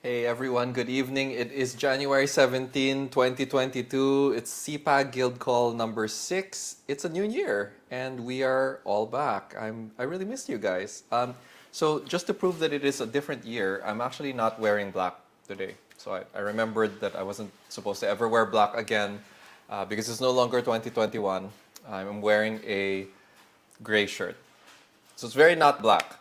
Hey everyone, good evening. It is January 17, 2022. It's CPAG Guild Call number 6. It's a new year and we are all back. I really missed you guys. So just to prove that it is a different year, I'm actually not wearing black today. So I remembered that I wasn't supposed to ever wear black again because it's no longer 2021. I'm wearing a gray shirt. So it's very not black,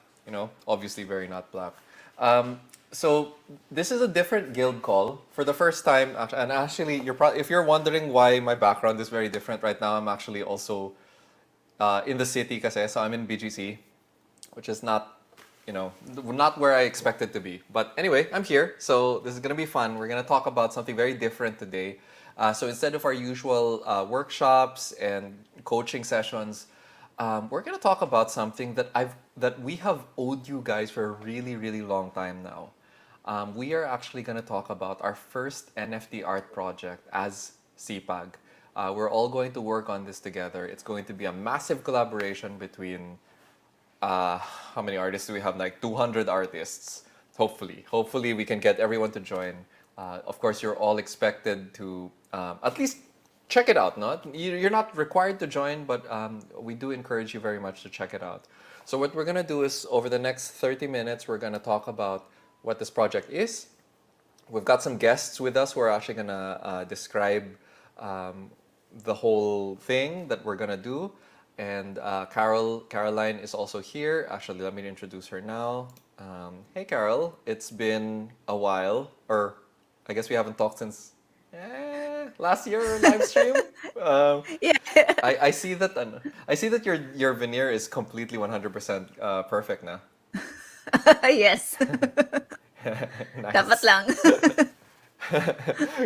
obviously very not black. Um, so this is a different guild call for the first time, and actually, if you're wondering why my background is very different right now, I'm actually also in the city, kasi, so I'm in BGC, which is not, not where I expected to be. But anyway, I'm here, so this is gonna be fun. We're gonna talk about something very different today. So instead of our usual workshops and coaching sessions, we're gonna talk about something that we have owed you guys for a really, really long time now. We are actually gonna talk about our first NFT art project as CPAG. We're all going to work on this together. It's going to be a massive collaboration between how many artists do we have? Like 200 artists. Hopefully we can get everyone to join. Of course, you're all expected to at least check it out. You're not required to join, but we do encourage you very much to check it out. So what we're gonna do is over the next 30 minutes, we're gonna talk about what this project is. We've got some guests with us who are actually gonna describe um, the whole thing that we're gonna do. And Caroline is also here. Actually, let me introduce her now. Hey, Carol. It's been a while, or I guess we haven't talked since last year live stream. Um, Yeah. I see that I see that your veneer is completely 100% perfect now. Yes. Dapat Nice. lang.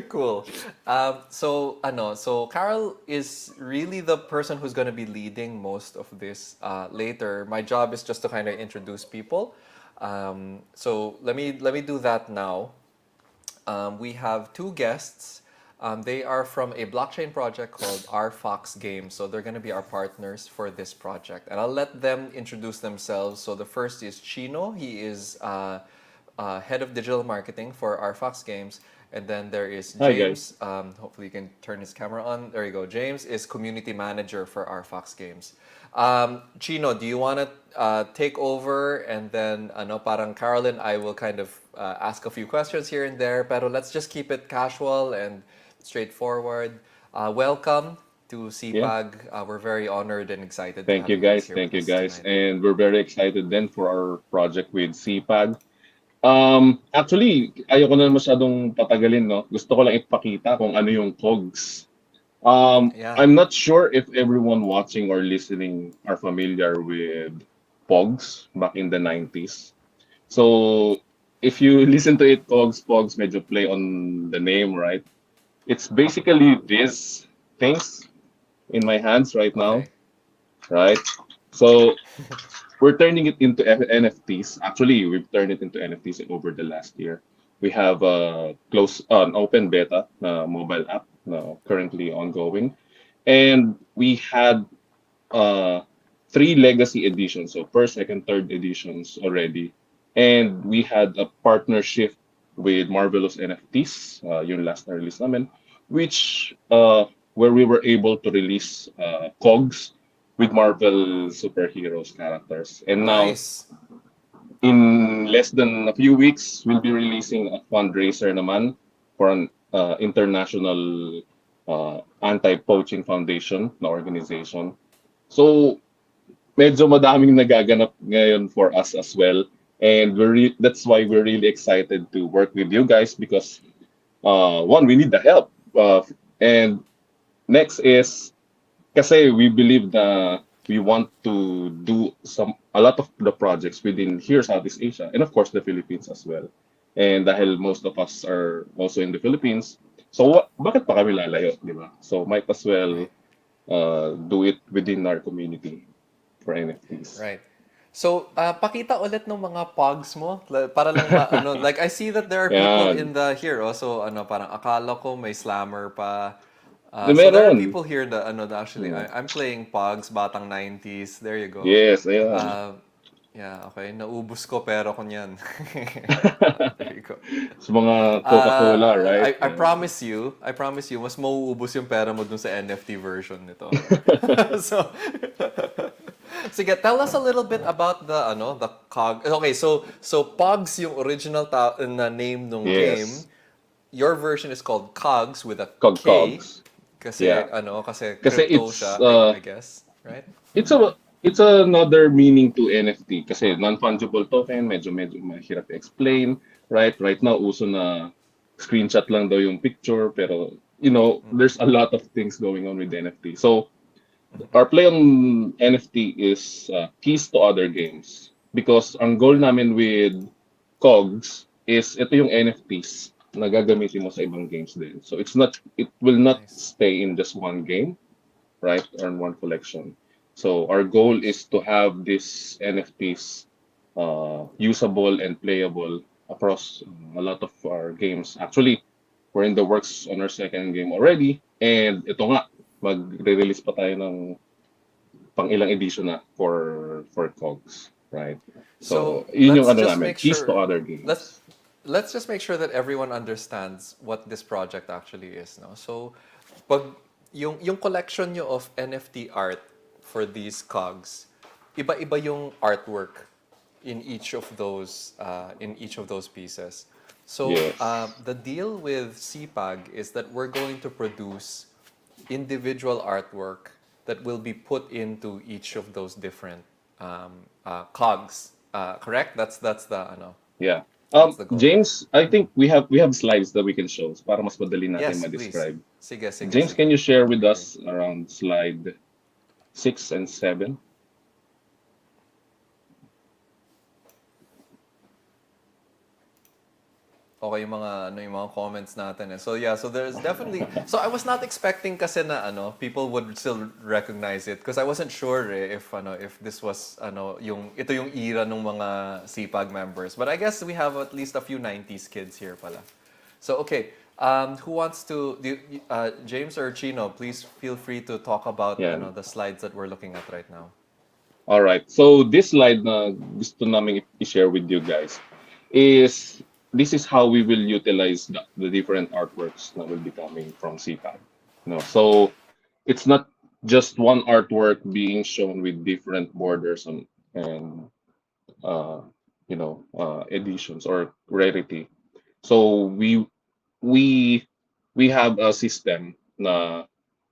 Cool. So Carol is really the person who's going to be leading most of this later. My job is just to kind of introduce people. So let me do that now. We have two guests. They are from a blockchain project called R Fox Games. So they're going to be our partners for this project. And I'll let them introduce themselves. So the first is Chino. He is head of digital marketing for R Fox Games. And then there is Hi guys. James. Hopefully you can turn his camera on. There you go. James is community manager for R Fox Games. Chino, do you want to take over and then parang Carolyn, I will kind of ask a few questions here and there, pero let's just keep it casual and straightforward. Welcome to Yeah, CPAG. We're very honored and excited to thank have you you guys guys. here Thank with you us guys. tonight. And we're very excited then for our project with CPAG. Actually, ayoko na masyadong patagalin, no? Gusto ko lang ipakita kung ano yung cogs. Yeah. I'm not sure if everyone watching or listening are familiar with pogs back in the 90s. So, if you listen to it, pogs, medyo play on the name, right? It's basically these things in my hands right now, Okay. right? So we're turning it into NFTs. Actually, we've turned it into NFTs over the last year. We have a an open beta mobile app currently ongoing, and we had uh, three legacy editions, so first, second, third editions already, and we had a partnership with Marvelous NFTs, yung last na release namin, which where we were able to release cogs with Marvel superheroes characters. And now, Nice. in less than a few weeks, we'll be releasing a fundraiser naman for an international anti-poaching foundation na organization. So, medyo madaming nagaganap ngayon for us as well. And that's why we're really excited to work with you guys because one, we need the help. And next is kasi we believe na we want to do a lot of the projects within here Southeast Asia and of course the Philippines as well. And dahil most of us are also in the Philippines, so bakit pa kami lalayo, di ba? So might as well Right. do it within our community for NFTs. Right. So, pakita ulit ng mga pogs mo para lang like I see that there are people Yan. in the here also parang akala ko may slammer pa. Na So there are meron. people here that actually Hmm. I'm playing pogs batang 90s. There you go. Yes, ayan. Uh, Yeah, okay. Naubos ko pero ko niyan. There you go. Sa mga Coca-Cola, right? I promise you, mas mauubos yung pera mo dun sa NFT version nito. So, sige, tell us a little bit about the COG. Okay, so POGs yung original na name nung game. Yes. Your version is called COGS with a K Cogs. kasi Yeah. kasi Kasi crypto it's siya, I guess, right? it's a it's another meaning to NFT kasi non-fungible token, medyo mahirap explain, right? Right now uso na screenshot lang daw yung picture pero there's a lot of things going on with NFT. So our play on NFT is keys to other games because ang goal namin with COGS is ito yung NFTs na gagamitin mo sa ibang games din. So it will not Nice. stay in just one game, right? Or in one collection. So our goal Nice. is to have these NFTs usable and playable across a lot of our games. Actually, we're in the works on our second game already. And ito nga, magre-release pa tayo ng pang ilang edition na for COGS, right? So So, yun yung let's ano just namin, make keys to sure other let's games. let's just make sure that everyone understands what this project actually is, no? So pag yung collection nyo of NFT art for these cogs, iba-iba yung artwork in each of those pieces. So Yes. the deal with CPAG is that we're going to produce individual artwork that will be put into each of those different cogs. Correct? That's the Yeah. that's the goal. James, I think we have slides that we can show para mas madali natin Yes, please. ma-describe. Sige, sige, James, can sige. you share That'd with be great. us around slide 6 and 7? Okay yung mga comments natin eh. So yeah, so there's definitely so I was not expecting kasi na people would still recognize it because I wasn't sure if this was ito yung era ng mga CPAG members. But I guess we have at least a few 90s kids here pala. So okay, who wants to James or Chino, please feel free to talk about Yeah. the slides that we're looking at right now. All right. So this slide na gusto namin i-share with you guys is this is how we will utilize the different artworks that will be coming from CPAG. So it's not just one artwork being shown with different borders and uh, editions or rarity. So we we have a system na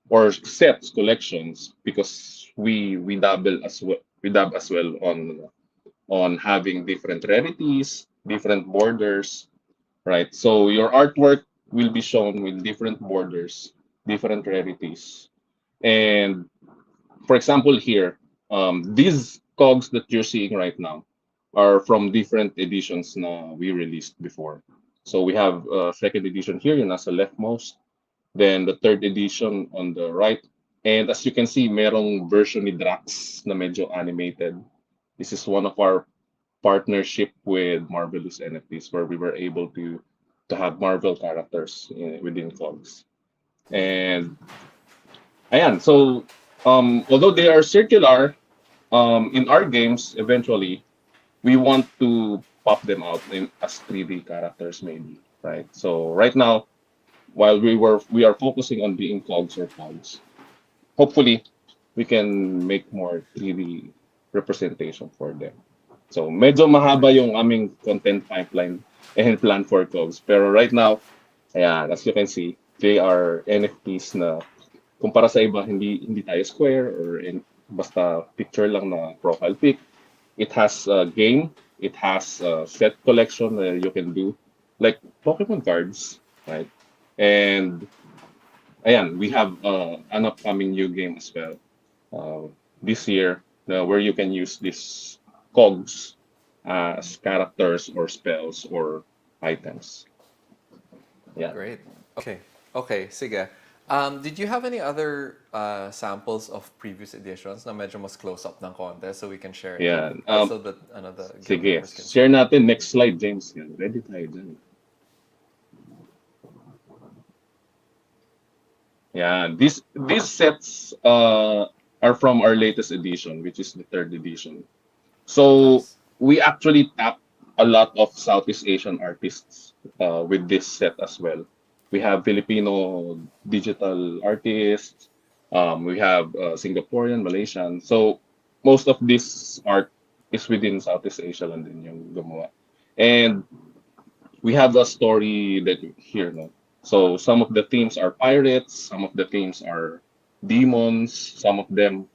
or sets collections because we dab as well on having different rarities, different borders, right? So your artwork will be shown with different borders, different rarities. And for example, here, these cogs that you're seeing right now are from different editions na we released before. So we have second edition here, yung nasa leftmost, then the third edition on the right. And as you can see, merong version ni Drax na medyo animated. This is one of our partnership with Marvelous NFTs where we were able to have Marvel characters within Cogs. And ayan, so although they are circular, in our games, eventually, we want to pop them out as 3D characters maybe, right? So right now, while we are focusing on being cogs or pods, hopefully we can make more 3D representation for them. So medyo mahaba Great. yung aming content pipeline and plan for cogs. Pero right now, ayan, as you can see, they are NFTs na kumpara sa iba, hindi tayo square or basta picture lang na profile pic. It has a game, it has a set collection that you can do, like Pokemon cards, right? And ayan, we have an upcoming new game as well this year where you can use these cogs as characters or spells or items. Yeah. Great. Okay. Okay, sige. Did you have any other samples of previous editions na medyo mas close up ng konti so we can share it? Yeah. So that the guild Sige, members can see? share natin next slide, James. Yan, ready tayo dyan. Yeah, these sets are from our latest edition, which is the third edition. So Nice. we actually tap a lot of Southeast Asian artists with this set as well. We have Filipino digital artists. We have Singaporean, Malaysian. So most of this art is within Southeast Asia lang din yung gumawa. And we have a story that here, no? So some of the themes are pirates, some of the themes are demons, some of them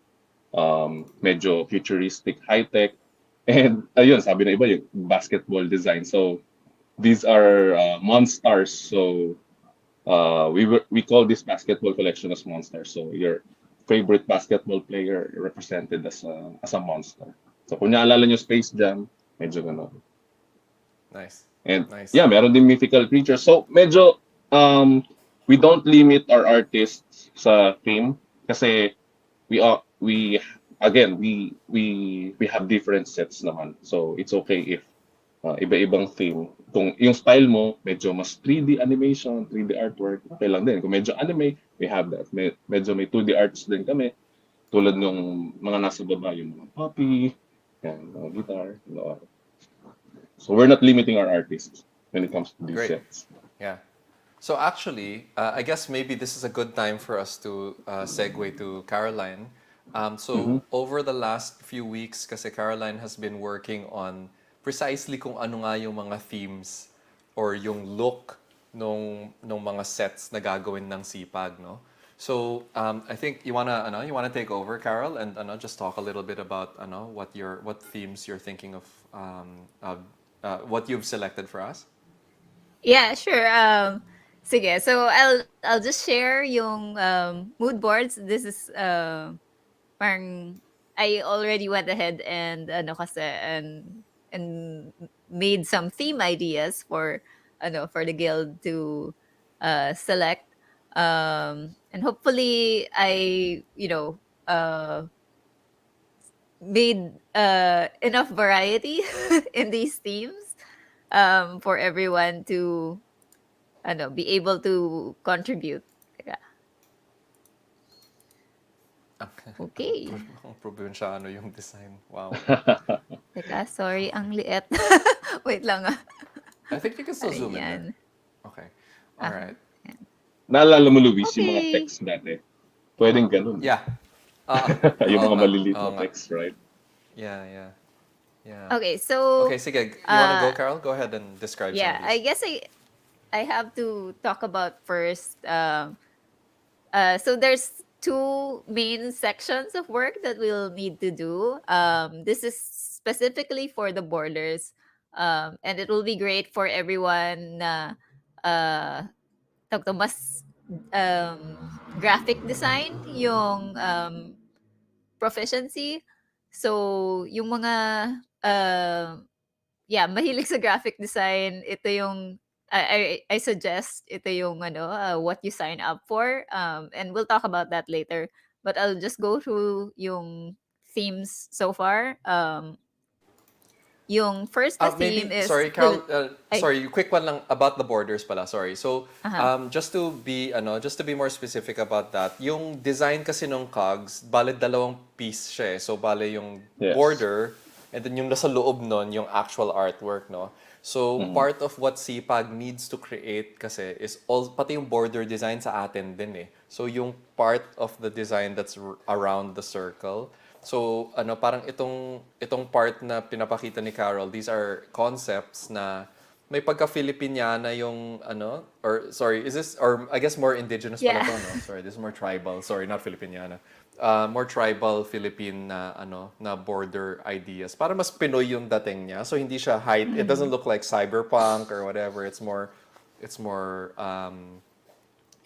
medyo futuristic, high-tech. And ayun, sabi na iba yung basketball design. So these are monsters. So we call this basketball collection as monsters. So your favorite basketball player represented as a monster. So kung naalala nyo Space Jam, medyo gano'n. Nice. And Nice. yeah, meron din mythical creatures. So medyo we don't limit our artists sa theme kasi we again we have different sets naman. So it's okay if iba-ibang theme. Kung yung style mo medyo mas 3D animation, 3D artwork, okay lang din. Kung medyo anime, we have that. Medyo may 2D arts din kami. Tulad nung mga nasa baba, yung mga puppy, yan, mga guitar, So we're not limiting our artists when it comes to these Great. sets. Yeah. So actually, I guess maybe this is a good time for us to segue to Caroline. So over the last few weeks, kasi Caroline has been working on precisely kung ano nga yung mga themes or yung look nung mga sets na gagawin ng CPAG, no? So I think you wanna take over, Carol, and just talk a little bit about what themes you're thinking what you've selected for us. Yeah, sure. Sige. So I'll just share yung mood boards. This is parang I already went ahead and kasi and made some theme ideas for the guild to select. And hopefully I made enough variety in these themes for everyone to be able to contribute. Teka. Okay. Ang probinsyano yung design. Wow. Teka, sorry, ang liit. Wait lang ah. I think you can still zoom in there. Ayan. Okay. All right. Ayan. Naalala mo, Luis, yung mga Okay. text dati. Pwedeng ganun. Yeah. Yung Oo mga nga. maliliit Oo na nga. text, right? Yeah, yeah. Yeah. Okay, so Okay, sige. You wanna go, uh Carol? Go ahead and describe some yeah, of I these. guess I have to talk about first so there's two main sections of work that we'll need to do. This is specifically for the borders. And it will be great for everyone na tawag to, mas graphic design yung proficiency. So, yung mga mahilig sa graphic design, ito yung I suggest ito yung what you sign up for. And we'll talk about that later. But I'll just go through yung themes so far. Yung first na theme Maybe, is sorry, Carol, ay, sorry, quick one lang about the borders pala, sorry. So, aha. just to be more specific about that, yung design kasi nung cogs, bale dalawang piece siya eh. So, bale yung Yes. border, and then yung nasa loob nun, yung actual artwork, no? So, part of what CPAG needs to create kasi is pati yung border design sa atin din eh. So, yung part of the design that's around the circle. So, parang itong part na pinapakita ni Carol, these are concepts na may pagka-Filipiniana yung or sorry, is this, or I guess more indigenous pala Yeah. to, no? Sorry, this is more tribal. Sorry, not Filipiniana. More tribal Philippine na border ideas. Para mas Pinoy yung dating niya. So hindi siya it doesn't look like cyberpunk or whatever. It's more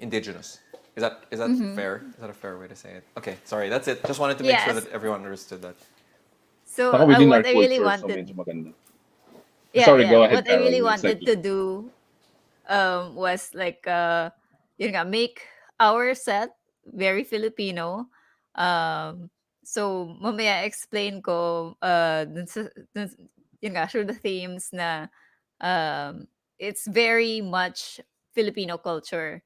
indigenous. Is that fair? Is that a fair way to say it? Okay, sorry. That's it. Just wanted to make sure Yes. that everyone understood that. So, Saka within our what I really culture, so wanted medyo maganda. Yeah, Sorry, yeah. go ahead, What I Carol. really With wanted to segment. do was like yun nga, make our set very Filipino. So mamaya explain ko yun nga, through the themes na it's very much Filipino culture.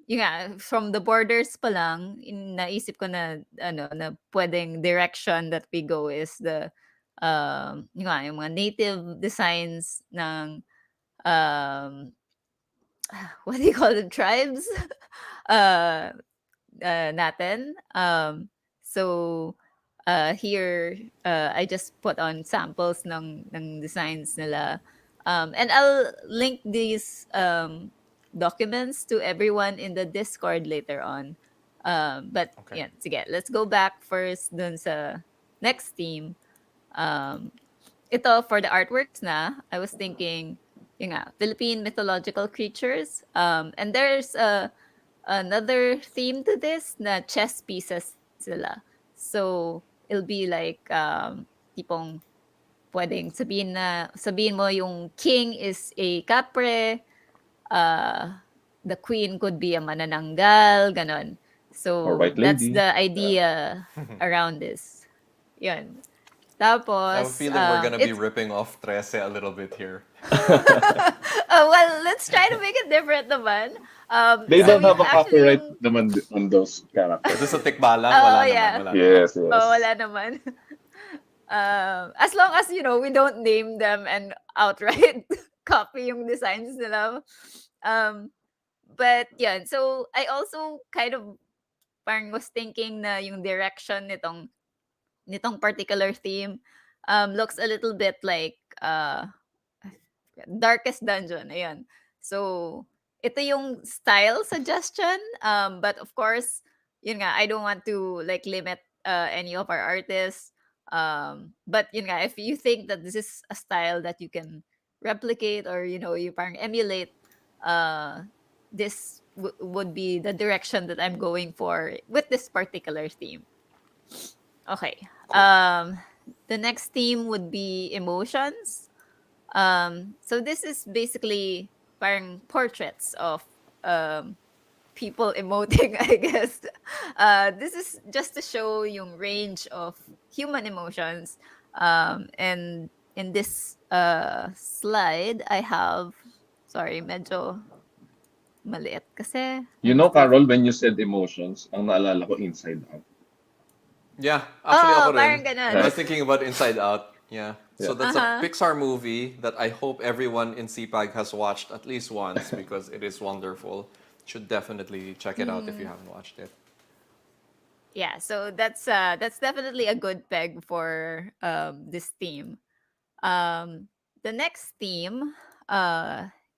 Yun nga, from the borders pa lang, naisip ko na na pwedeng direction that we go is the yung mga native designs ng um, what do you call them, tribes uh, natin. So here I just put on samples ng designs nila. And I'll link these documents to everyone in the Discord later on. But Okay. yeah, sige, let's go back first dun sa next theme. Um, ito for the artworks na, I was thinking, yun nga, Philippine mythological creatures. And there's another theme to this na chess pieces sila. So it'll be like tipong pwedeng sabihin mo yung king is a kapre, uh, the queen could be a manananggal, ganon. Or So White that's Lady. the idea around this. Yun. I have a Tapos, feeling we're gonna be it's ripping off Trece a little bit here. well, let's try to make it different naman. They Yeah, So don't yung have yeah. a actually copyright yung naman on those characters. Doon sa tikbalang, oh wala naman, yeah. wala naman. Yes, Oh, yes. wala naman. As long as we don't name them and outright copy yung designs nila. Um, but yeah, so I also kind of parang was thinking na yung direction nitong particular theme looks a little bit like Darkest Dungeon, ayan. So, ito yung style suggestion, but of course, yun nga, I don't want to like limit any of our artists. But yun nga, if you think that this is a style that you can replicate or you parang emulate, uh, this would be the direction that I'm going for with this particular theme. Okay. Cool. The next theme would be emotions. So this is basically parang portraits of um, people emoting, I guess. This is just to show yung range of human emotions. And in this slide, I have, sorry, medyo maliit kasi. You know, Carol, when you said emotions, ang naalala ko Inside Out. Yeah, actually Oh, ako rin. parang ganun. I was thinking about Inside Out. Yeah. So Yeah. that's a Uh-huh. Pixar movie that I hope everyone in CPAG has watched at least once because it is wonderful. Should definitely check it out if you haven't watched it. Yeah, so that's definitely a good peg for this theme. The next theme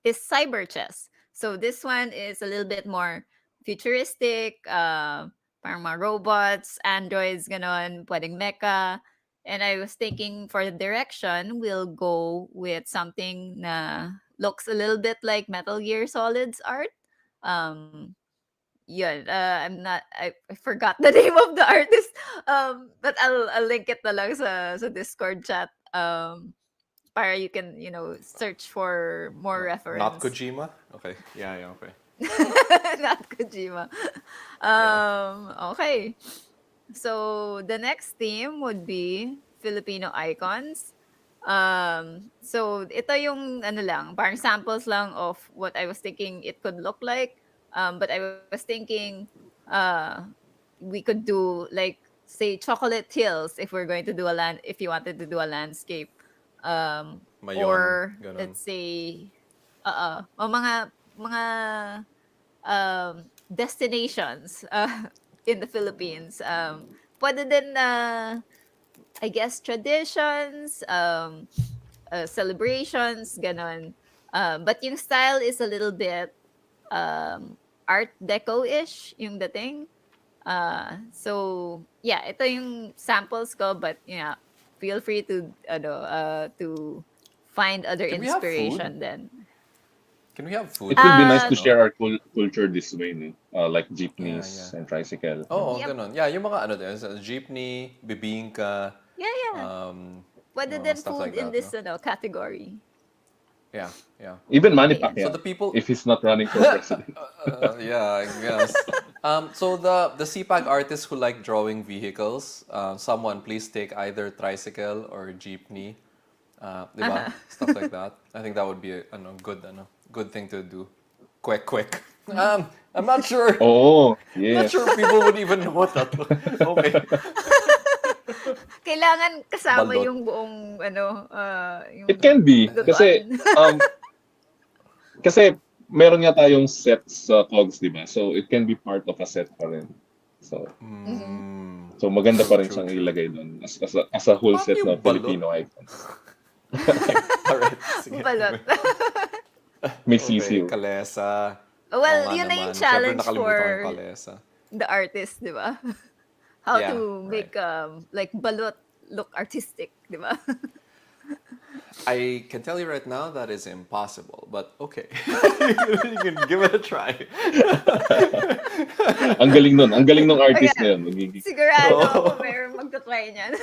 is cyber chess. So this one is a little bit more futuristic, parang mga robots, androids, ganon, pwedeng mecha. And I was thinking for the direction, we'll go with something na looks a little bit like Metal Gear Solid's art. Um, yun, I forgot the name of the artist. But I'll link it na lang sa Discord chat. Para you can, search for more Not reference. Kojima? Okay. Yeah, yeah, okay. Not Kojima. Okay. So the next theme would be Filipino icons. So ito yung ano lang, parang samples lang of what I was thinking it could look like. But I was thinking we could do like say Chocolate Hills if we're going to do if you wanted to do a landscape. Mayon, Or ganun. let's say o mga destinations in the Philippines. Pwede din I guess traditions, celebrations, ganon. But yung style is a little bit art deco-ish yung dating. So yeah, ito yung samples ko, but feel free to to find other Can we have inspiration food? then. Can we have It food? will be nice to No? share our culture this way, no? Like Yeah, jeepneys yeah. and tricycle. Oo, Yep. ganun. Yeah, yung mga ano din, jeepney, bibingka, Yeah. Pwede mga din stuff food like in that, this no? category. Yeah, yeah. Even Manny Ayan. So Pacquiao, the people, if he's not running for president. yeah, I guess. So the CPAG artists who like drawing vehicles, someone please take either tricycle or jeepney, di ba? Stuff like that. I think that would be a good thing to do. Quick. I'm not sure. Oh, I'm not yes. sure people would even know what that was. Okay. Kailangan kasama Balot. yung buong ano, It yung can be. Kasi, balutan. kasi meron nga tayong sets sa COGS, di ba? So, it can be part of a set pa rin. So, Mhm. so maganda True, pa rin true, siyang true. ilagay doon as a whole Paano set na yung balot? Filipino icons. Alright, sige. Balot. May Okay, sisiw. kalesa. Oo Well, nga yun na yung naman. Siyempre challenge nakalimutan ko yung for kalesa. the artist, di ba? How Yeah, to right. make like balot look artistic, di ba? I can tell you right now that is impossible, but okay. You can give it a try. Ang galing nun. Ang galing ng Okay, artist na yun. Magiging. sigurado ako Oh. meron magta-try niyan.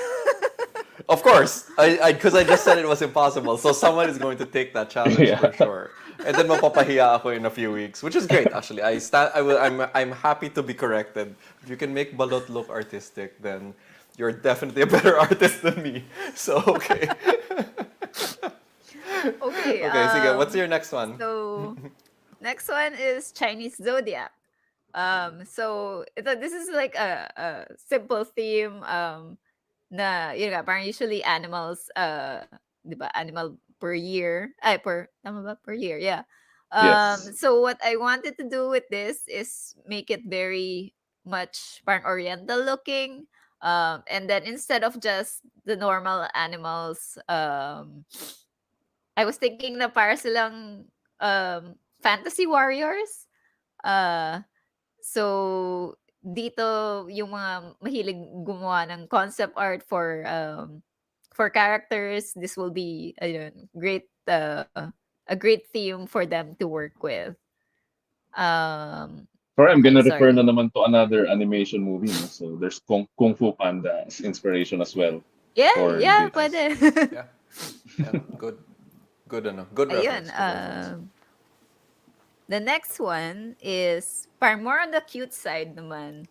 Of course, because I just said it was impossible, so someone is going to take that challenge Yeah. for sure. And then mapapahiya ako in a few weeks, which is great actually. I'm happy to be corrected. If you can make balot look artistic, then you're definitely a better artist than me. So okay. Okay, Okay, sige, what's your next one? so next one is Chinese zodiac. So this is like a simple theme. Na yun nga, parang usually animals, 'di ba? Animal per year, ay tama ba? Per year, yeah. Yes. So what I wanted to do with this is make it very much parang oriental looking. And then instead of just the normal animals, I was thinking na para silang fantasy warriors. Uh, so dito yung mga mahilig gumawa ng concept art for characters, this will be ayun, great a great theme for them to work with. Sorry, I'm gonna refer na Sorry. naman to another animation movie. No? So, there's Kung Fu Panda as inspiration as well Yeah, for yeah, this. Nice. pwede. Yeah. Yeah, good. Good good Ayun, reference, good reference. the next one is parang more on the cute side naman.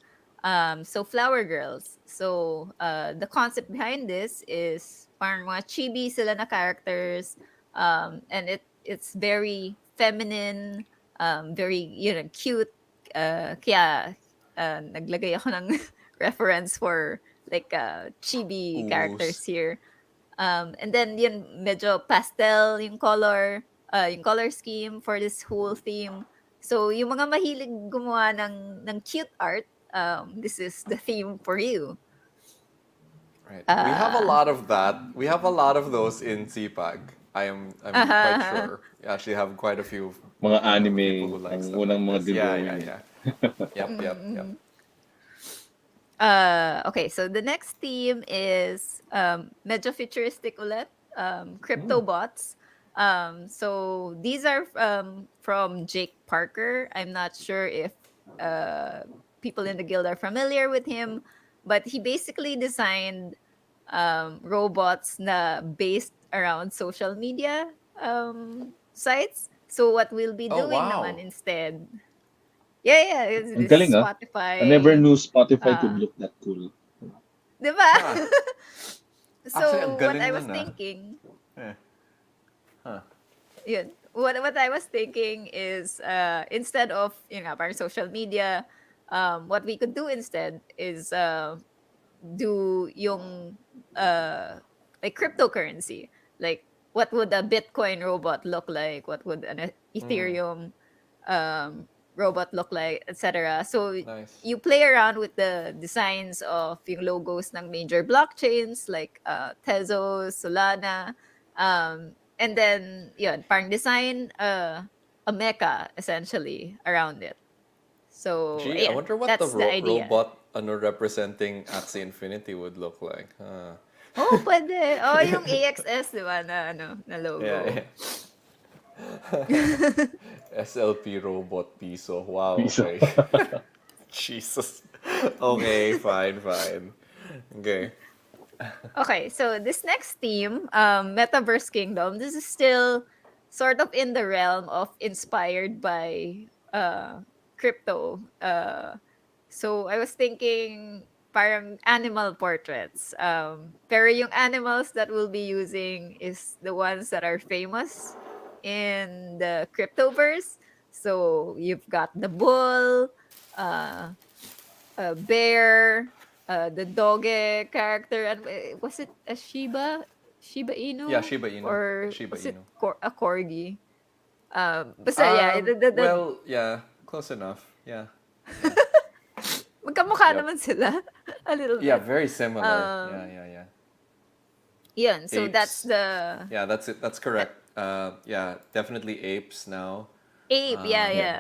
So flower girls. So the concept behind this is parang mga chibi sila na characters. And it's very feminine, very cute. Kaya naglagay ako ng reference for like chibi characters Ooze. here. And then yun medyo pastel yung color scheme for this whole theme. So yung mga mahilig gumawa ng cute art, this is the theme for you. Right. We have a Uh, lot of that. We have a lot of those in CPAG. I'm quite sure. We actually have quite a few Mga people who anime, like ang stuff unang like mga this. Yeah, yeah, drawing. yeah. Yep, yep, yep. okay, so the next theme is medyo futuristic ulit, crypto bots. So these are from Jake Parker. I'm not sure if people in the guild are familiar with him, but he basically designed robots na based around social media sites. So what we'll be Oh, doing naman wow. instead, yeah, it's Ang this galing ah. I never Spotify. knew Spotify could Uh, look that cool. Diba? Huh. Actually, ang So what galing I was nun ah. thinking, Eh. Huh. yun, what I was thinking is instead of parang social media, what we could do instead is do yung like cryptocurrency. Like what would a Bitcoin robot look like? What would an Ethereum robot look like, etc. So Nice. you play around with the designs of yung logos ng major blockchains like Tezos, Solana, and then yun, parang design a mecha essentially around it. So Gee, I ayan, wonder what the that's the idea. robot representing Axie Infinity would look like. Huh. Oh, pwede. Oh, yung AXS, di ba, na Yeah, logo. yeah. SLP robot piso. Wow, Piso. okay. Jesus. Okay, fine, fine. Okay. Okay, so this next theme, Metaverse Kingdom, this is still sort of in the realm of inspired by crypto. So I was thinking parang animal portraits. Pero yung animals that we'll be using is the ones that are famous in the cryptoverse. So you've got the bull, a bear, the Doge character, and was it a Shiba Yeah, Inu, Shiba Inu. or Shiba was it Inu. a corgi? Basta yeah, Well, yeah, close enough. Yeah, yeah, magkamukha yep. naman sila a little Yeah, bit. very similar. Yeah, Um, yeah, yeah. Yun, so that's Apes. the Yeah, that's it. That's uh, correct. Yeah, definitely apes now. ape, yeah, Yeah. Um, yeah.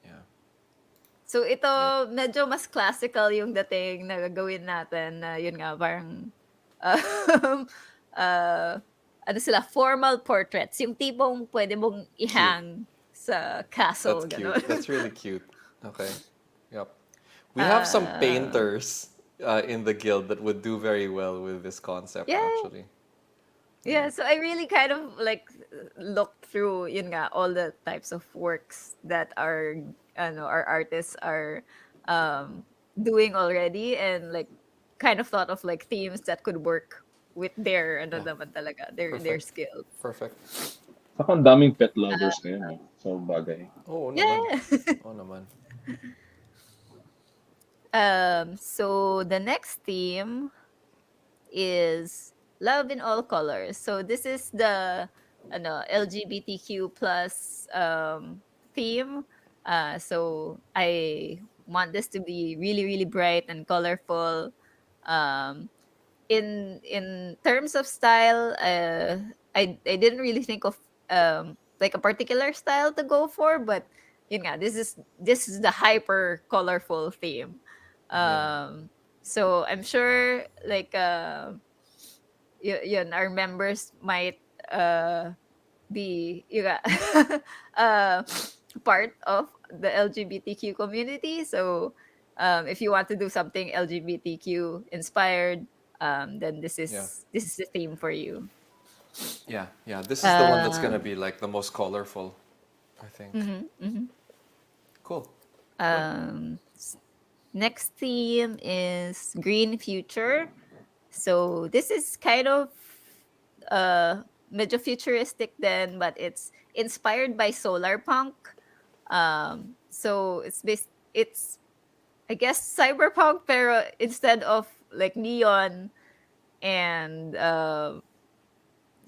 yeah, So ito, yep. medyo mas classical yung dating na gagawin natin na yun nga, parang, um, uh, ano sila, formal portraits. Yung tipong pwede mong Cute. ihang sa That's castle, cute. gano'n. That's really cute. Okay. Yep. We have some uh, painters in the guild that would do very well with this concept, yeah, actually. Yeah. yeah. So I really kind of like looked through, yun nga, all the types of works that our artists are um, doing already, and like kind of thought of like themes that could work with their Yeah. naman talaga, their Perfect. skills. Perfect. Saka ang daming pet lovers ngayon, eh. So, bagay. Oh, naman. Yeah. Oh, naman. So the next theme is love in all colors. So this is the LGBTQ plus theme. So I want this to be really really bright and colorful. Um, in terms of style, I didn't really think of like a particular style to go for, but yun nga, this is the hyper colorful theme. Yeah. So I'm sure like yun, our members might uh be uh part of the LGBTQ community. So if you want to do something LGBTQ inspired, then Yeah. this is the theme for you. Yeah. Yeah. This is the one that's gonna Um, be like the most colorful, I think. mhm, mhm. Cool. Good. Um, Next theme is green future. So this is kind of medyo futuristic then, but it's inspired by solar punk. So it's I guess cyberpunk, pero instead of like neon and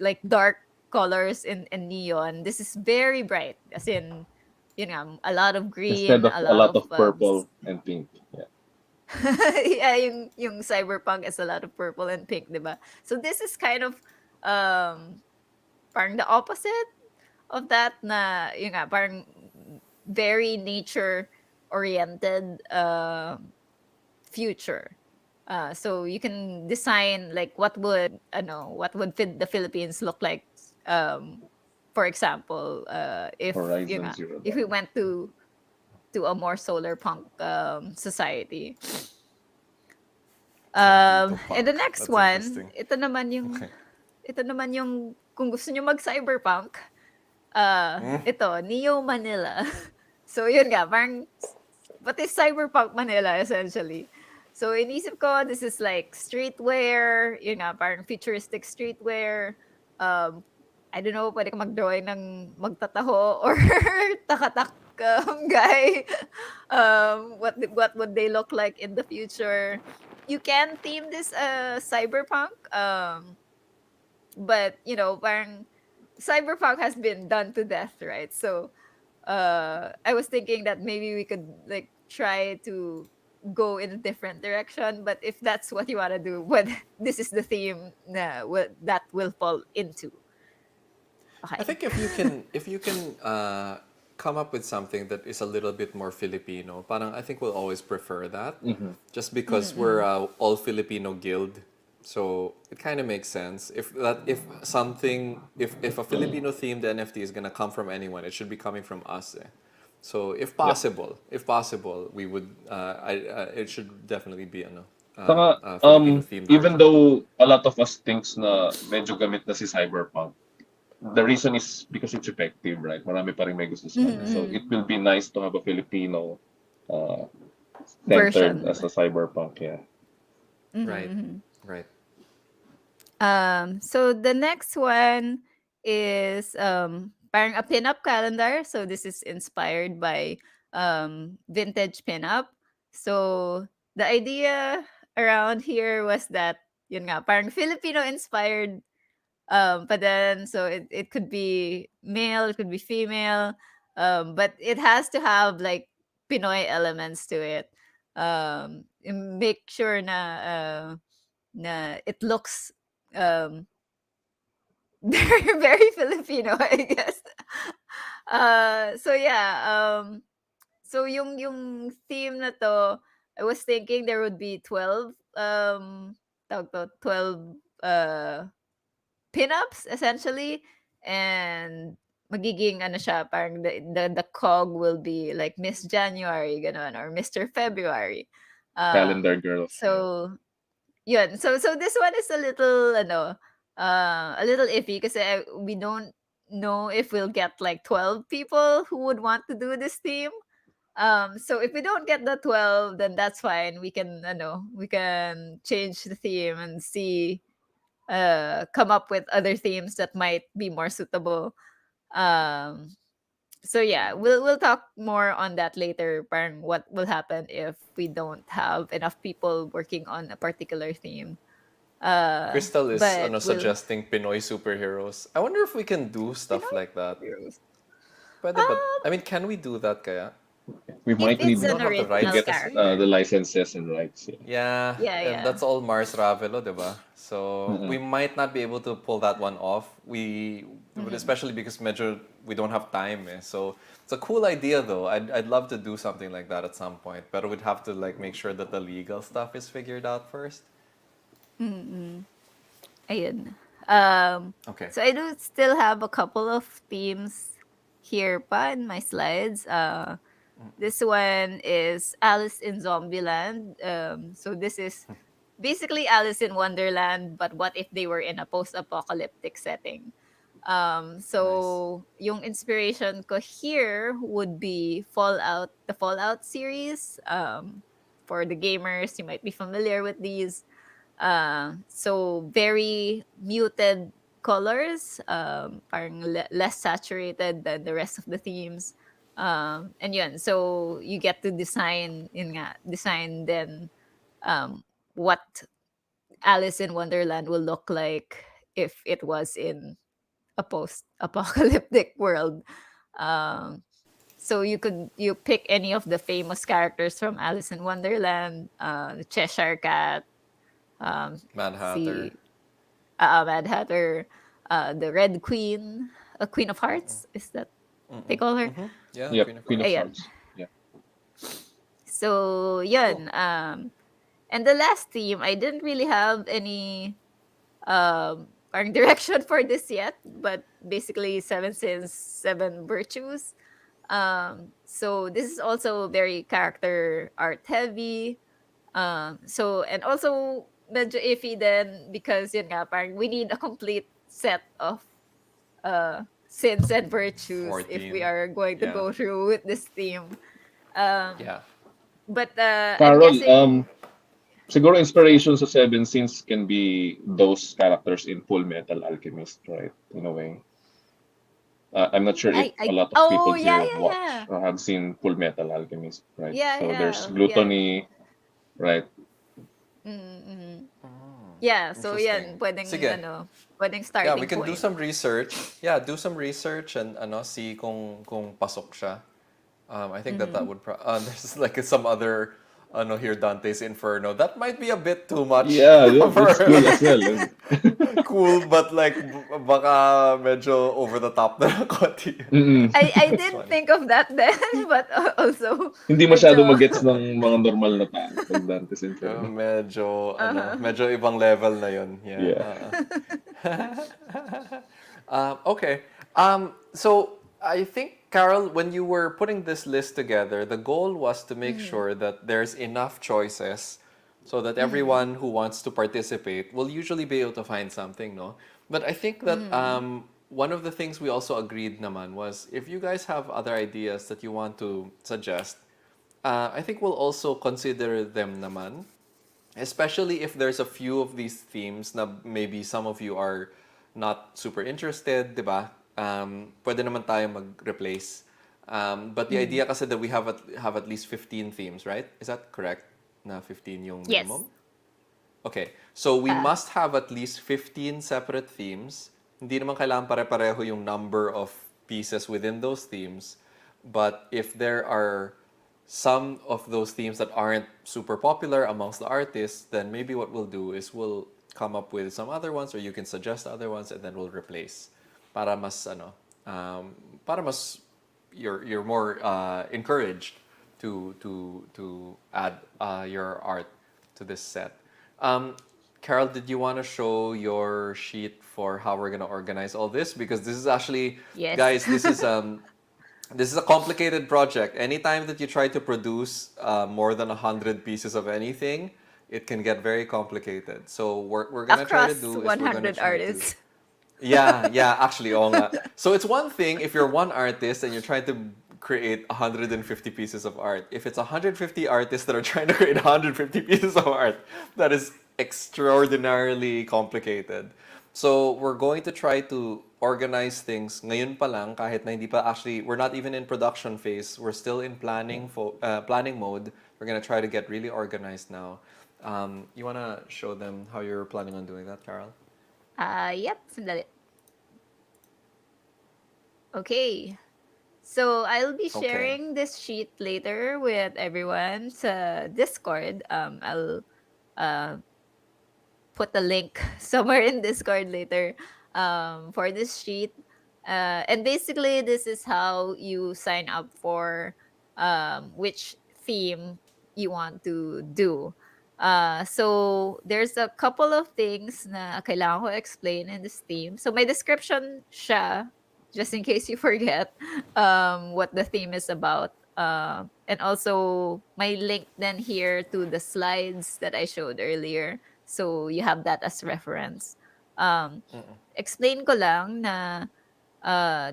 like dark colors in neon, this is very bright. As in, a lot of Instead green, of a a lot lot of of purple and pink. Yeah. yeah, yung cyberpunk is a lot of purple and pink, 'di ba? So this is kind of um parang the opposite of that, na yun nga, parang very nature oriented future. So you can design like what would fit the Philippines look like, um for example, if Horizon Zero if we Dawn. went to a more solar punk society. Maldito And the punk. next That's one, interesting. Okay. ito naman yung kung gusto niyo mag-cyberpunk, Mm. ito, Neo Manila. So yun nga, parang pati cyberpunk Manila essentially. So inisip ko, this is like streetwear, yun nga, parang futuristic streetwear. Um, I don't know, pwede ka mag-drawing ng magtataho or takatak guy. What would they look like in the future? You can theme this cyberpunk, but parang cyberpunk has been done to death, right? So I was thinking that maybe we could like try to go in a different direction, but if that's what you want to do, what this is the theme na that will fall into. I Okay. think if you can come up with something that is a little bit more Filipino, parang I think we'll always prefer that, Mm-hmm. just because we're Mm-mm. a all Filipino guild, so it kind of makes sense. If a Filipino themed NFT is gonna come from anyone, it should be coming from us. Eh. So Yep. if possible, we would it should definitely be Saka, a Filipino themed even version. though a lot of us thinks na medyo gamit na si Cyberpunk, the reason is because it's effective, right? Marami pa rin may gusto sa kanya. So Mm-mm. it will be nice to have a Filipino uh, centered Version. as a Cyberpunk, yeah. Right, Mm-hmm. right. So the next one is parang a pinup calendar. So this is inspired by vintage pinup. So the idea around here was that yun nga, parang Filipino inspired. But then so it could be male, it could be female, but it has to have like Pinoy elements to it. And make sure na it looks um very very Filipino, I guess. So yeah, so yung theme na to, I was thinking there would be 12 tawag to, 12 pinups essentially, and magiging ano siya, parang the cog will be like Miss January ganon, or Mr. February. Calendar girls. Yeah. So yun. So this one is a little ano, a little iffy kasi we don't know if we'll get like 12 people who would want to do this theme. So if we don't get the 12, then that's fine. We can change the theme and see come up with other themes that might be more suitable. Um so yeah, we'll talk more on that later, parang what will happen if we don't have enough people working on a particular theme. Crystal is But we'll suggesting Pinoy superheroes. I wonder if we can do stuff Pinoy like that. heroes. Pwede ba? Um I mean, can we do that kaya? We if might need it's We an don't have the to original rights get kasi. the character. licenses and rights. Yeah. Yeah, Yeah, and yeah. that's all Mars Ravelo, diba? So we Mm-mm. might not be able to pull that one off. Mhm. Especially because medyo we don't have time. So it's a cool idea though. I'd love to do something like that at some point, but we'd have to like make sure that the legal stuff is figured out first. Mm-mm. Ayun. Um, Okay. so I do still have a couple of themes here pa in my slides. This one is Alice in Zombieland. So this is basically Alice in Wonderland, but what if they were in a post-apocalyptic setting? Nice. So yung inspiration ko here would be the Fallout series. For the gamers, you might be familiar with these. So very muted colors, parang less saturated than the rest of the themes. And yun, so you get to design then um, what Alice in Wonderland will look like if it was in a post-apocalyptic world. Um, so you pick any of the famous characters from Alice in Wonderland, the Cheshire Cat, um, Mad Hatter. si Mad Hatter, the Red Queen, a Queen of Hearts, is that they call her? Yeah, Yep. Queen of Queen of Hearts. Ayan. Hearts. Yeah. So, Cool. yun. And the last theme, I didn't really have any parang direction for this yet, but basically seven sins, seven virtues. So this is also very character art heavy. So and also medyo iffy then because yun nga, parang we need a complete set of sins and virtues if we 14. are going to Yeah. go through with this theme. Um, Yeah. but I'm Carol, guessing, siguro inspiration sa Seven Sins can be those characters in Full Metal Alchemist, right? In a way. I'm not sure if a lot of people oh here yeah, have yeah, yeah. watched or have seen Full Metal Alchemist, right? Yeah, So there's yeah, yeah. gluttony, right? Mm-hmm. Yeah, so Interesting. yan, pwedeng Sige. pwedeng Yeah, we starting can do point. some research. Yeah, do some research and see kung pasok siya. I think that Mm-hmm. would there's like some other here Dante's Inferno. That might be a bit too much Yeah, yeah, for that's cool as well. cool, but like baka medyo over the top na konti. Mm-mm. I That's didn't funny. think of that then, but also Hindi masyado medyo magets ng mga normal na tao pag Dante's Inferno. Medyo uh-huh. medyo ibang level na yun. Yeah. Yeah. Okay. So I think, Carol, when you were putting this list together, the goal was to make Mm-hmm. sure that there's enough choices so that Mm-hmm. everyone who wants to participate will usually be able to find something, no? But I think that Mm-hmm. one of the things we also agreed naman was if you guys have other ideas that you want to suggest, I think we'll also consider them naman. Especially if there's a few of these themes na maybe some of you are not super interested, di ba? Pwede naman tayo mag-replace. But the Mm-hmm. idea kasi that we have at least 15 themes, right? Is that correct? na 15 yung Yes. minimum? Okay. So we Yeah. must have at least 15 separate themes. Hindi naman kailangan pare-pareho yung number of pieces within those themes. But if there are some of those themes that aren't super popular amongst the artists, then maybe what we'll do is we'll come up with some other ones, or you can suggest other ones, and then we'll replace. Para mas um, para mas you're more encouraged to add your art to this set. Um, Carol, did you want to show your sheet for how we're gonna organize all this? Because this is actually, Yes. guys, this is a complicated project. Anytime that you try to produce more than 100 pieces of anything, it can get very complicated. So we're gonna try to Across do is we're gonna 100 try to artists. yeah, actually, oo nga. So it's one thing if you're one artist and you're trying to create 150 pieces of art. If it's 150 artists that are trying to create 150 pieces of art, that is extraordinarily complicated. So we're going to try to organize things ngayon pa lang kahit na hindi pa actually we're not even in production phase. We're still in planning mode. We're going to try to get really organized now. You want to show them how you're planning on doing that, Carol? Yep. Sandali. Okay. So I'll be Okay. sharing this sheet later with everyone sa Discord. I'll uh, put the link somewhere in Discord later for this sheet. And basically, this is how you sign up for which theme you want to do. So there's a couple of things na kailangan ko explain in this theme. So my description siya, just in case you forget what the theme is about. And also my link then here to the slides that I showed earlier. So you have that as reference. Um, explain ko lang na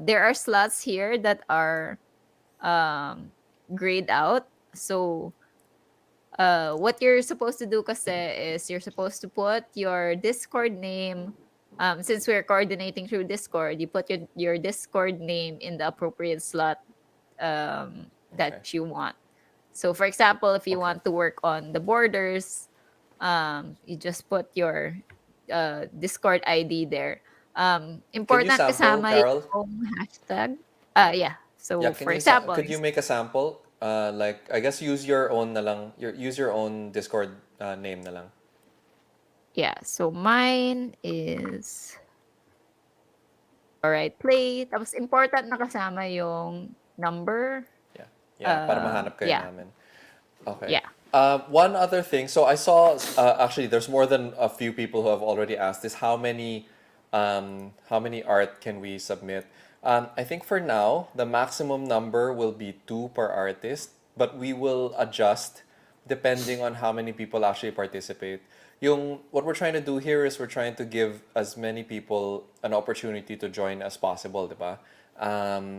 there are slots here that are um, grayed out. So what you're supposed to do kasi is you're supposed to put your Discord name. Since we're coordinating through Discord, you put your Discord name in the appropriate slot Okay. that you want. So, for example, if you Okay. want to work on the borders, you just put your Discord ID there. Can you Important sample, kasama Carol? yung hashtag. Yeah. Yeah, So, can for you example, could you make a sample? Like I guess use your own na lang. Use your own Discord name na lang. yeah. So, mine is, all right, play. Tapos, important na kasama yung number. Yeah. Yeah, para mahanap kayo Yeah. namin. Okay. Yeah. One other thing. So I saw actually there's more than a few people who have already asked this. How many art can we submit? I think for now the maximum number will be two per artist, but we will adjust depending on how many people actually participate. Yung what we're trying to do here is we're trying to give as many people an opportunity to join as possible, di ba?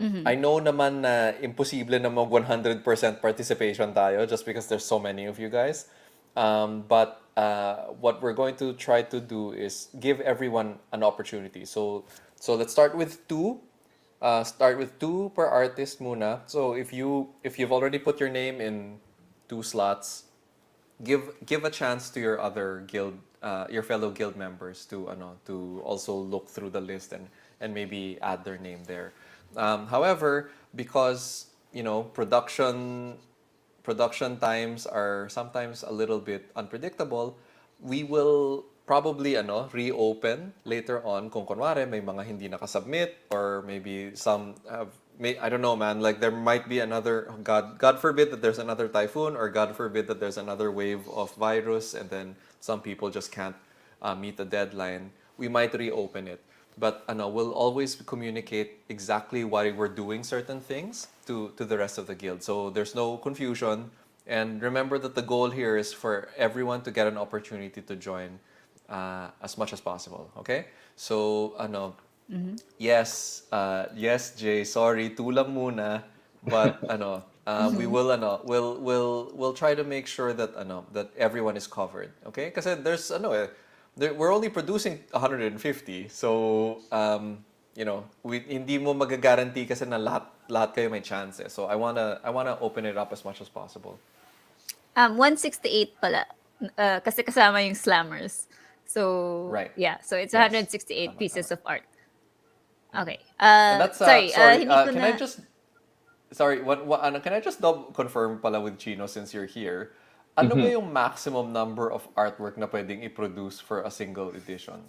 Mm-hmm. I know naman na imposible na mag 100% participation tayo just because there's so many of you guys. But what we're going to try to do is give everyone an opportunity. So let's start with two. Start with two per artist muna. So if you've already put your name in two slots, give a chance to your other guild your fellow guild members to also look through the list and maybe add their name there. However, because production times are sometimes a little bit unpredictable, we will probably reopen later on kung kunwari may mga hindi nakasubmit or maybe some have I don't know, man, like there might be another God forbid that there's another typhoon, or God forbid that there's another wave of virus and then some people just can't meet the deadline. We might reopen it. But we'll always communicate exactly why we're doing certain things to the rest of the guild. So there's no confusion. And remember that the goal here is for everyone to get an opportunity to join as much as possible. Okay? So, Mm-hmm. yes, yes, Jay, sorry, tulang muna. But we Mm-hmm. will we'll try to make sure that that everyone is covered. Okay? Kasi there's we're only producing 150. So we hindi mo magagaranti kasi na lahat kayo may chance. So I wanna open it up as much as possible. 168 pala. Kasi kasama yung slammers. So, Right. yeah. So, it's Yes. 168 Tama, pieces tama. of art. Okay. And that's Sorry, sorry. hindi ko Can I na... just sorry, ano, can I just double confirm pala with Chino since you're here? Ano ba Mhm. yung maximum number of artwork na pwedeng i-produce for a single edition?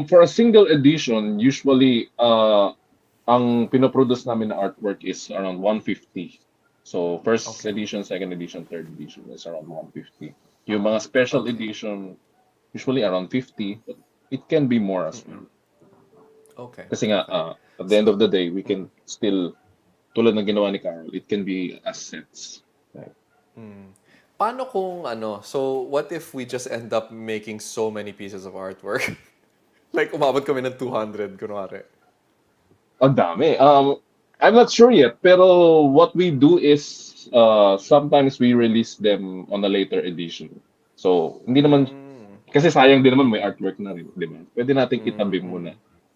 For a single edition, usually ang pinoproduce namin na artwork is around 150. So first Okay. edition, second edition, third edition is around 150. Yung mga special Okay. edition usually around 50, but it can be more as well. Okay. Kasi nga Okay. at the end of So, the day, we can still tulad ng ginawa ni Carol, it can be assets. Right? paano kung ano, so what if we just end up making so many pieces of artwork? Like umabot kami ng 200 kunwari. Ang dami. I'm not sure yet, pero what we do is sometimes we release them on a later edition. So, hindi naman, Mm, kasi sayang din naman may artwork na rin, di ba? Pwede nating mm, itabi mm. muna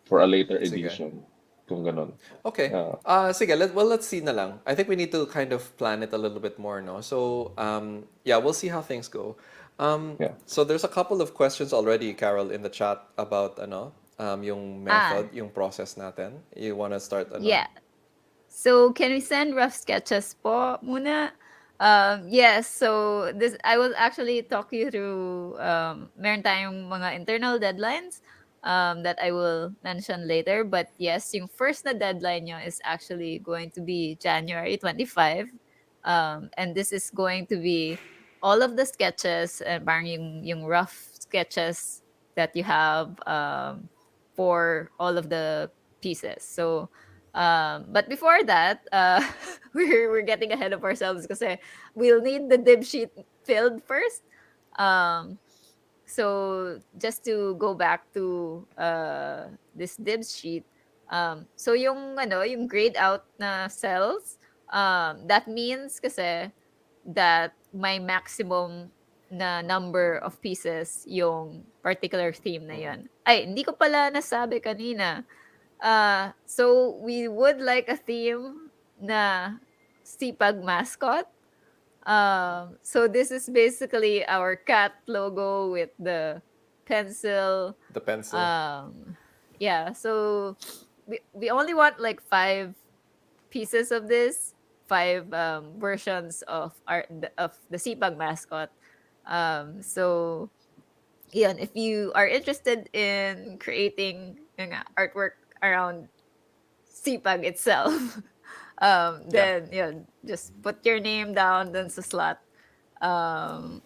for a later Sige. edition, kung ganun. Okay. Uh, Sige, let's see na lang. I think we need to kind of plan it a little bit more, no? So, yeah, we'll see how things go. yeah. So there's a couple of questions already, Carol, in the chat about ano, yung Ah, method, yung process natin. You wanna start ano? yeah. So, can we send rough sketches po muna? Yes, so this I will actually talk you through meron tayong mga internal deadlines that I will mention later. But yes, yung first na deadline nyo is actually going to be January 25. And this is going to be all of the sketches and parang yung rough sketches that you have for all of the pieces. So, but before that, we're getting ahead of ourselves because we'll need the dib sheet filled first. Um, so just to go back to this dibs sheet, so yung grayed out na cells, that means kasi that my maximum na number of pieces yung particular theme na yun. Ay, hindi ko pala nasabi kanina. So we would like a theme na CPAG mascot. So this is basically our cat logo with the pencil. The pencil. Um, yeah, so we only want like 5 pieces of this, 5 versions of the CPAG mascot. So yun, if you are interested in creating yun nga, artwork around CPAG itself, Yeah. then yun, just put your name down dun sa slot. Um,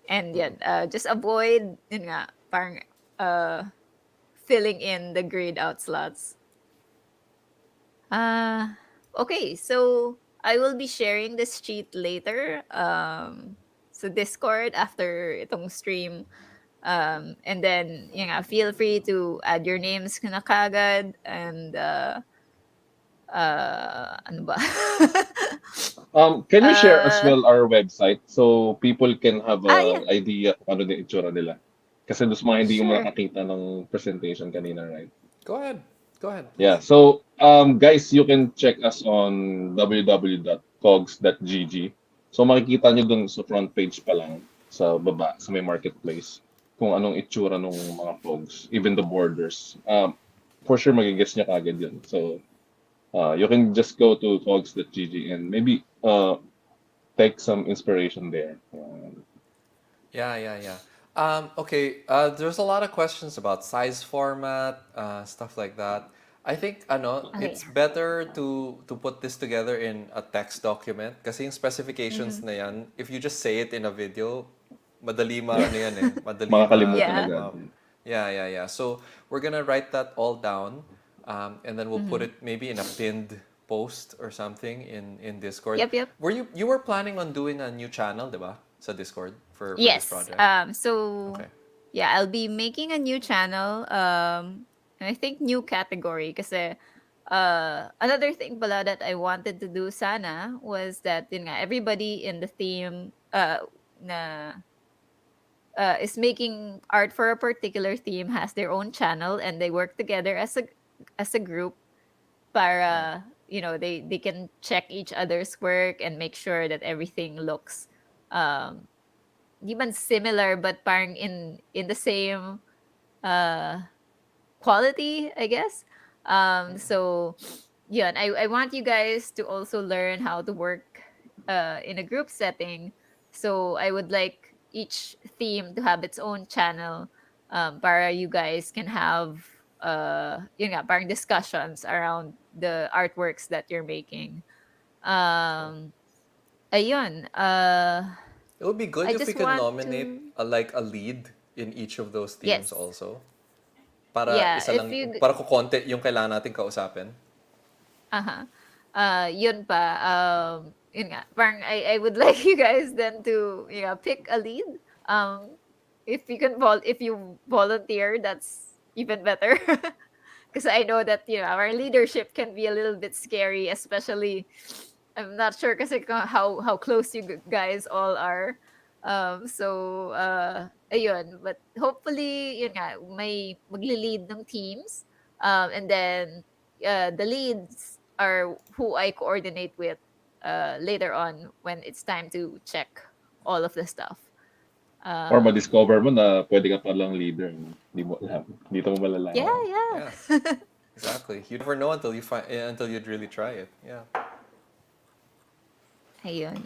and yun, just avoid, yun nga, parang uh, filling in the grayed out slots. Uh, okay, so I will be sharing this sheet later. So Discord after itong stream. And then, yun nga, feel free to add your names na kagad and ano ba? Can we share as uh, well our website so people can have yeah, a idea kung ano yung itsura nila? Kasi dos mga hindi yung sure. makakita ng presentation kanina, right? Go ahead. Go ahead, Yeah. please. So, guys, you can check us on www.cogs.gg. So, makikita nyo dun sa front page pa lang, sa baba, sa may marketplace, kung anong itsura ng mga cogs, even the borders. For sure, magigets nyo kagad yun. So, you can just go to cogs.gg and maybe take some inspiration there. Yeah, yeah, yeah. Okay, there's a lot of questions about size format, stuff like that. I think ano, Okay. it's better to put this together in a text document kasi yung specifications Mm-hmm. na yan, if you just say it in a video, madali Yeah. ano yan eh, madali Makakalimutan Yeah. agad. yeah, yeah, yeah. So we're gonna write that all down, and then we'll put Mm-hmm. it maybe in a pinned post or something in Discord. Yep, yep. You were planning on doing a new channel, diba? Sa Discord for this Yes. project. So Okay. yeah, I'll be making a new channel. And I think new category kasi another thing pala that I wanted to do sana was that yun nga, everybody in the theme na is making art for a particular theme has their own channel and they work together as a group Right. para they can check each other's work and make sure that everything looks um di man similar but parang in the same uh quality, I guess. So yeah, and I want you guys to also learn how to work in a group setting. So I would like each theme to have its own channel, para you guys can have yun nga, parang discussions around the artworks that you're making. Sure. Um ayun, It would be good I if we just could want nominate to, like a lead in each of those teams yes. also. Para Yeah, isa if lang, you, para ko konti yung kailangan natin kausapin. uh-huh. Yun pa, yun nga, parang I would like you guys then to, pick a lead. Um, if you volunteer, that's even better. Because I know that, our leadership can be a little bit scary, especially, I'm not sure kasi how close you guys all are. Ayun, but hopefully, yun nga, may magli-lead ng teams. And then the leads are who I coordinate with later on when it's time to check all of the stuff. Or Um, ma-discover mo na pwede ka palang leader. No? Di mo alam. Dito mo yeah, malalaman. Oh, yeah, yeah. exactly. You never know until until you'd really try it. Yeah. Ayun.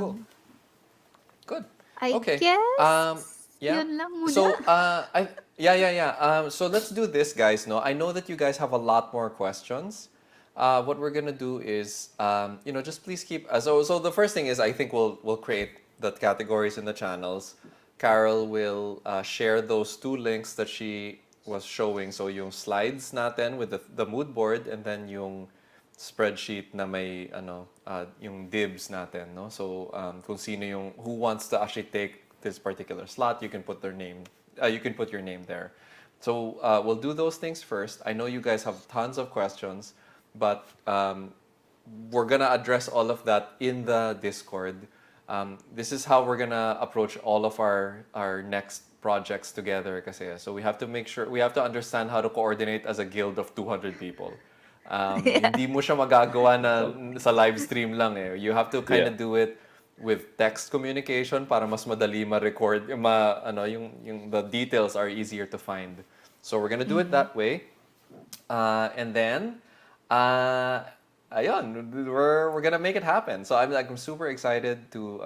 Cool. Good. I Okay. Yeah. yun lang muna. So, yeah. So let's do this, guys. No, I know that you guys have a lot more questions. What we're gonna do is, just please keep. So the first thing is, I think we'll create the categories in the channels. Carol will share those two links that she was showing. So yung slides natin with the mood board, and then yung spreadsheet na may yung dibs natin, no? So kung sino yung who wants to actually take this particular slot, you can put their name. You can put your name there. So we'll do those things first. I know you guys have tons of questions, but we're gonna address all of that in the Discord. This is how we're gonna approach all of our next projects together kasi. So we have to make sure we have to understand how to coordinate as a guild of 200 people. Yeah. Hindi mo siya magagawa na sa live stream lang eh. You have to kind Yeah. of do it with text communication para mas madali ma-record, yung the details are easier to find. So we're gonna do it Mhm. that way. And then, uh, ayun, we're gonna make it happen. So I'm super excited to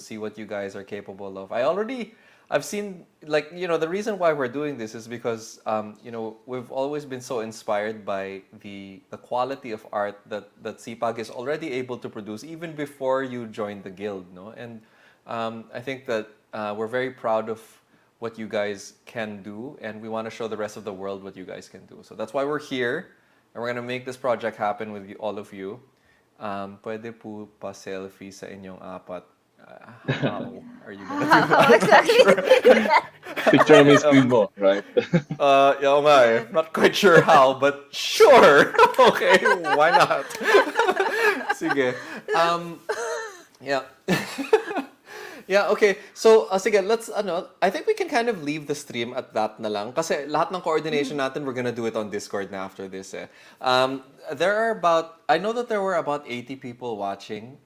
see what you guys are capable of. I've seen like the reason why we're doing this is because we've always been so inspired by the quality of art that CPAG is already able to produce even before you joined the guild, no? And I think that we're very proud of what you guys can do, and we want to show the rest of the world what you guys can do. So that's why we're here, and we're gonna make this project happen with all of you. Pwede po pa selfie sa inyong apat. How are you gonna do How that? Not exactly sure. do you do that? Picture mo yung Um, screen mo, right? yeah, oo nga eh. Ayun. Not quite sure how, but sure. Okay, why not? Sige. Yeah. Yeah, okay. So, sige, I think we can kind of leave the stream at that na lang. Kasi lahat ng coordination Mhm. natin, we're gonna do it on Discord na after this eh. I know that there were about 80 people watching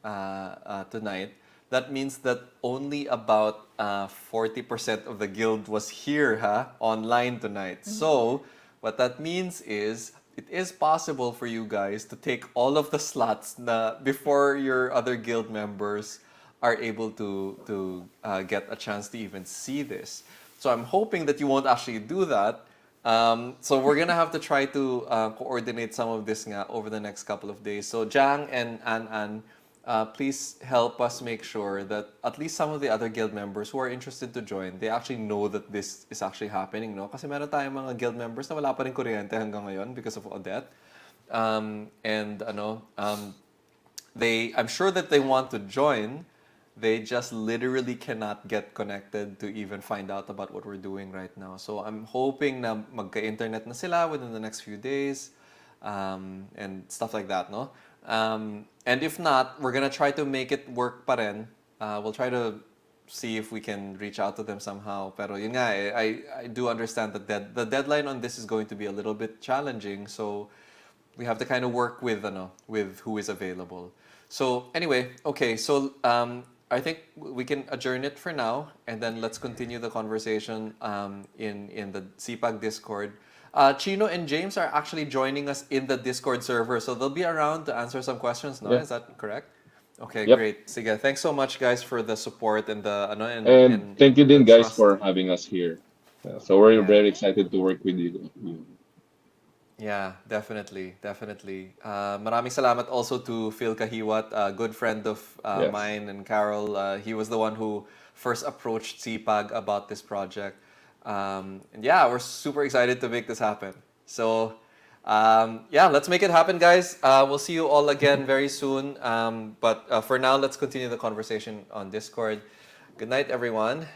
tonight. That means that only about 40% of the guild was here, online tonight. Mhm. So, what that means is, it is possible for you guys to take all of the slots na before your other guild members are able to get a chance to even see this. So I'm hoping that you won't actually do that. So we're gonna have to try to coordinate some of this nga over the next couple of days. So Jang and An, please help us make sure that at least some of the other guild members who are interested to join, they actually know that this is actually happening, no? Kasi meron tayong mga guild members na wala pa rin kuryente hanggang ngayon because of Odette. And I'm sure that they want to join. They just literally cannot get connected to even find out about what we're doing right now. So I'm hoping na magka-internet na sila within the next few days, and stuff like that, no? And if not, we're gonna try to make it work pa rin. We'll try to see if we can reach out to them somehow. Pero yun nga, I do understand that the deadline on this is going to be a little bit challenging. So we have to kind of work with with who is available. So anyway, okay, so I think we can adjourn it for now, and then let's continue the conversation in the CPAG Discord. Chino and James are actually joining us in the Discord server, so they'll be around to answer some questions. No, Yeah. is that correct? Okay, Yep. great. Sige, thanks so much, guys, for the support and the And thank you the din guys trust. for having us here. So we're Yeah. very excited to work with you. Yeah, definitely, definitely. Maraming salamat also to Phil Kahiwat, a good friend of Yes. mine and Carol. He was the one who first approached CPAG about this project. And yeah, we're super excited to make this happen. So yeah, let's make it happen, guys. We'll see you all again very soon. But for now, let's continue the conversation on Discord. Good night, everyone.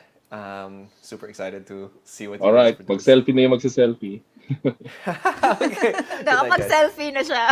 Super excited to see what you All guys right. produce. Mag-selfie na yung magsa-selfie. Okay. Good night, guys. Nakapag-selfie na siya.